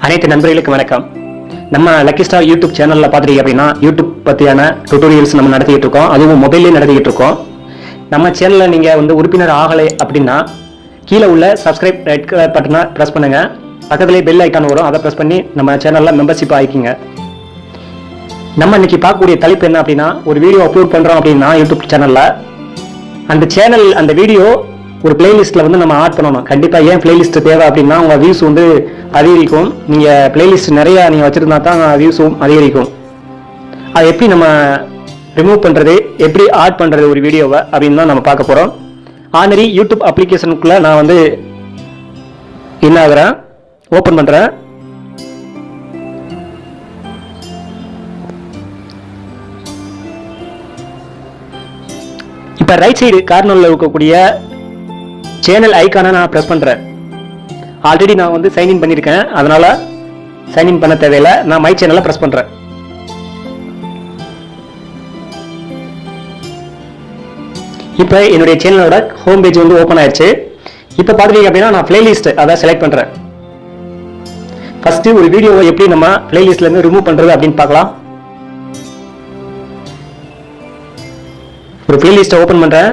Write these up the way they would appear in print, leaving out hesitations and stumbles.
அனைத்து நண்பர்களுக்கு வணக்கம். நம்ம Luckystar YouTube சேனல்ல பாத்தீங்க அப்படின்னா YouTube பத்தியான டுட்டோரியல்ஸ் நம்ம நடத்திட்டு இருக்கோம். அதுவும் மொபைல்ல நடத்திட்டு இருக்கோம். நம்ம சேனல்ல நீங்க வந்து உறுப்பினர் ஆகலை அப்படின்னா கீழே உள்ள Subscribe ரெட் கலர் பட்டனை பிரஸ் பண்ணுங்க. பக்கத்துலயே பெல் ஐகான் வரும், அதை பிரஸ் பண்ணி நம்ம சேனல்ல மெம்பர்ஷிப் ஆகிக்கங்க. நம்ம இன்னைக்கு பார்க்கக்கூடிய தலைப்பு என்ன அப்படின்னா, ஒரு வீடியோ அப்லோட் பண்றோம் அப்படின்னா YouTube சேனல்ல அந்த வீடியோ ஒரு பிளேலிஸ்ட்ல வந்து நம்ம ஆட் பண்ணணும். கண்டிப்பா ஏன் பிளேலிஸ்ட் தேவை அப்படின்னா, உங்க வியூஸ் வந்து அதிகரிக்கும். நீங்க பிளேலிஸ்ட் நிறைய நீங்க வச்சிருந்தா தான் வியூஸும் அதிகரிக்கும். அதை எப்படி நம்ம ரிமூவ் பண்றது, எப்படி ஆட் பண்றது ஒரு வீடியோவை அப்படின்னு தான் நம்ம பார்க்க போறோம். ஆல்ரெடி யூடியூப் அப்ளிகேஷனுக்குள்ள நான் வந்து என்ன ஆகுறேன், ஓபன் பண்றேன். இப்ப ரைட் சைடு கார்னர்ல இருக்கக்கூடிய சேனல் ஐகானை நான் பிரஸ் பண்றேன். ஆல்ரெடி நான் வந்து சைன்இன் பண்ணிருக்கேன், அதனால சைன்இன் பண்ண தேவையில்லை. நான் மை சேனலை பிரஸ் பண்றேன். இப்ப என்னுடைய சேனலோட ஹோம் பேஜ் வந்து ஓபன் ஆயிடுச்சு. இப்ப பாத்தீங்க அப்படின்னா நான் பிளேலிஸ்ட் அதை செலக்ட் பண்றேன். ஃபர்ஸ்ட் ஒரு வீடியோவை எப்படி நம்ம பிளேலிஸ்ட்ல இருந்து ரிமூவ் பண்றது அப்படின்னு பார்க்கலாம். ஒரு பிளேலிஸ்ட் ஓபன் பண்றேன்.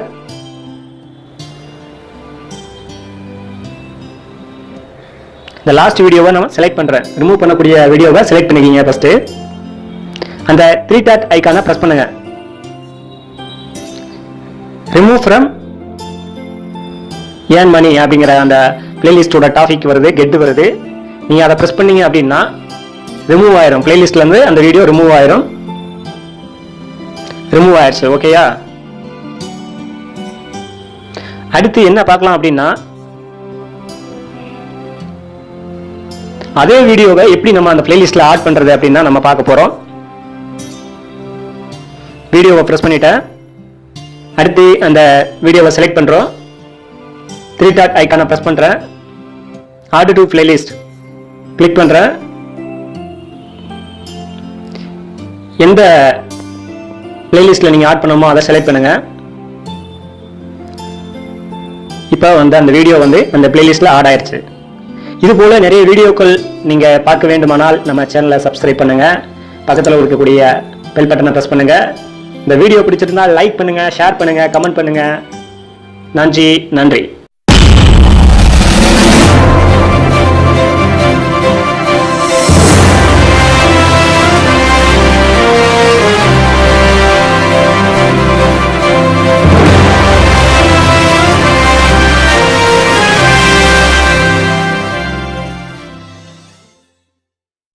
இந்த லாஸ்ட் வீடியோவை நான் செலக்ட் பண்றேன். ரிமூவ் பண்ணக்கூடிய வீடியோவை செலக்ட் பண்ணிக்கீங்க. ஃபர்ஸ்ட் அந்த 3 டாட் ஐகானை பிரஸ் பண்ணுங்க. ரிமூவ் ஃப்ரம் ஏர்ன் மணி அப்படிங்கிற அந்த பிளேலிஸ்டோட டாபிக் வருது, கெட் வருது. நீங்க அதை பிரஸ் பண்ணீங்க அப்படின்னா ரிமூவ் ஆயிரும். பிளேலிஸ்ட்ல இருந்து அந்த வீடியோ ரிமூவ் ஆயிரும். ரிமூவ் ஆயிடுச்சு. ஓகேயா? அடுத்து என்ன பார்க்கலாம் அப்படின்னா, அதே வீடியோவை எப்படி நம்ம அந்த பிளேலிஸ்ட்ல ஆட் பண்றது அப்படின்னா நம்ம பார்க்க போறோம். வீடியோவை பிரஸ் பண்ணிட்டேன். அடுத்து அந்த வீடியோவை செலக்ட் பண்றோம். 3 டாட் ஐகானை பிரஸ் பண்றேன். ஆட் டு பிளேலிஸ்ட் கிளிக் பண்றேன். எந்த பிளேலிஸ்ட்ல நீங்க ஆட் பண்ணணுமோ அதை செலக்ட் பண்ணுங்க. இப்போ வந்து அந்த வீடியோ வந்து அந்த பிளேலிஸ்ட்ல ஆட் ஆயிருச்சு. இது போல நிறைய வீடியோக்கள் நீங்க பார்க்க வேண்டுமானால் நம்ம சேனலை சப்ஸ்கிரைப் பண்ணுங்க. பக்கத்தில் இருக்கக்கூடிய பெல் பட்டனை பிரஸ் பண்ணுங்க. இந்த வீடியோ பிடிச்சிருந்தா லைக் பண்ணுங்க, ஷேர் பண்ணுங்க, கமெண்ட் பண்ணுங்க. நன்றி.